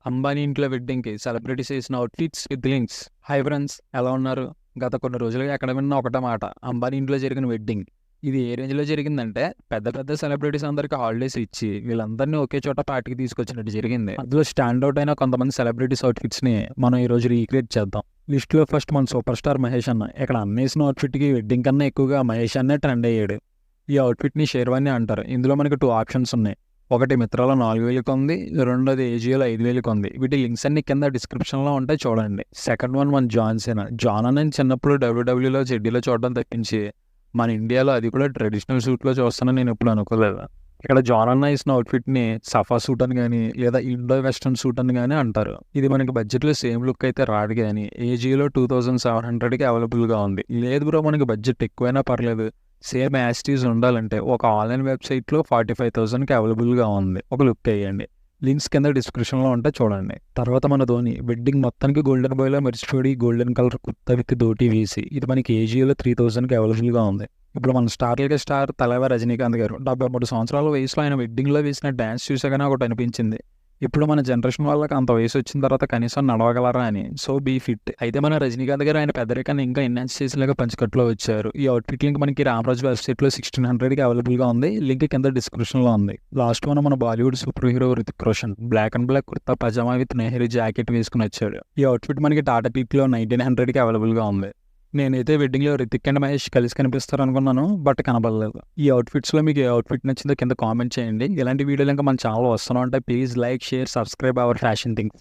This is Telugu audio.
అంబానీ ఇంట్లో వెడ్డింగ్‌కి సెలబ్రిటీస్ ఏసిన outfits with links. Hi friends, ఎలా ఉన్నారు? గత కొన్ని రోజులుగా ఎక్కడ విన్నా ఒకటే మాట, అంబానీ ఇంట్లో జరిగిన వెడ్డింగ్. ఇది ఏ రేంజ్‌లో జరిగిందంటే, పెద్ద పెద్ద సెలబ్రిటీస్ అందరికి హాలిడేస్ ఇచ్చి, వీళ్ళందరినీ ఒకే చోట పార్టీకి తీసుకొచ్చినట్టు జరిగింది. అందులో స్టాండ్ అవుట్ అయిన కొంతమంది సెలబ్రిటీస్ అవుట్‌ఫిట్స్‌ని మనం ఈరోజు రీక్రియేట్ చేద్దాం. లిస్ట్‌లో ఫస్ట్ మన సూపర్ స్టార్ మహేష్ అన్న. ఇక్కడ అన్నేసిన అవుట్‌ఫిట్‌కి వెడ్డింగ్ కన్నా ఎక్కువగా మహేష్ అన్నే ట్రెండ్ అయ్యాడు. ఈ అవుట్‌ఫిట్‌ని షేర్వానీ అంటారు. ఇందులో మనకు 2 ఆప్షన్స్ ఉన్నాయి. ఒకటి మిత్రాలో 4000కి ఉంది, రెండోది ఏజియోలో 5000కి ఉంది. వీటి లింక్స్ అన్ని కింద డిస్క్రిప్షన్‌లో ఉంటాయి చూడండి. సెకండ్ వన్ మన జాన్ సీనా. జాన్ అన్నని చిన్నప్పుడు డబ్ల్యూడబ్ల్యూలో చెడ్డీలో చూడడం తప్పించి, మన ఇండియాలో అది కూడా ట్రెడిషనల్ సూట్‌లో చూస్తానని నేను ఎప్పుడు అనుకోలేదు. ఇక్కడ జాన్ అన్న ఏసిన అవుట్‌ఫిట్‌ని సఫా సూట్ అని గాని, లేదా ఇండో వెస్టర్న్ సూట్ అని గాని అంటారు. ఇది మనకి బడ్జెట్‌లో సేమ్ లుక్ అయితే రాదు గాని, ఏజియోలో 2700కి అవైలబుల్‌గా ఉంది. లేదు బ్రో మనకి బడ్జెట్ ఎక్కువైనా పర్లేదు, సేమ్ యాజ్ ఇట్ ఈజ్ ఉండాలంటే ఒక ఆన్లైన్ వెబ్సైట్లో 45,000కి అవైలబుల్గా ఉంది. ఒక లుక్ వేయండి. లింక్స్ కింద డిస్క్రిప్షన్లో ఉంటే చూడండి. తర్వాత మన ధోని వెడ్డింగ్ మొత్తానికి గోల్డెన్ బాయ్లో మెరిచిపోయి golden colour kurta with dhoti వేసి, ఇది మనకి ఏజియోలో 3000కి అవైలబుల్గా ఉంది. ఇప్పుడు మన స్టార్లకే స్టార్ తలైవ రజనీకాంత్ గారు 73 సంవత్సరాల వయసులో ఆయన వెడ్డింగ్లో వేసిన డ్యాన్స్ చూసాగానే ఒకటి అనిపించింది, ఇప్పుడు మన జనరేషన్ వాళ్ళకి అంత వయసు వచ్చిన తర్వాత కనీసం నడవగలరా అని. So be fit. అయితే మన రజనీకాంత్ గారు ఆయన పెద్దరికాన్ని ఇంకా ఎన్హాన్స్ చేసేలాగా పంచకట్లో వచ్చారు. ఈ అవుట్ఫిట్ లింక్ మనకి రామరాజు వెబ్సైట్లో 1600కి అవైలబుల్గా ఉంది. లింక్ కింద డిస్క్రిప్షన్లో ఉంది. లాస్ట్ మన Bollywood super hero Hrithik Roshan black and black kurta pyjama with Nehru jacket వేసుకుని వచ్చాడు. ఈ అవుట్ఫిట్ మనకి టాటా పీక్లో 1900కి అవైలబుల్గా ఉంది. నేనైతే వెడ్డింగ్లో రితిక్ అండ్ మహేష్ కలిసి కనిపిస్తారు అనుకున్నాను, బట్ కనబడలేదు. ఈ అవుట్ఫిట్స్లో మీకు ఏ అవుట్ఫిట్ నచ్చిందో కింద కామెంట్ చేయండి. ఇలాంటి వీడియోలు ఇంకా మన ఛానల్ వస్తూనే ఉంటాయి. Please like, share, subscribe our fashion things.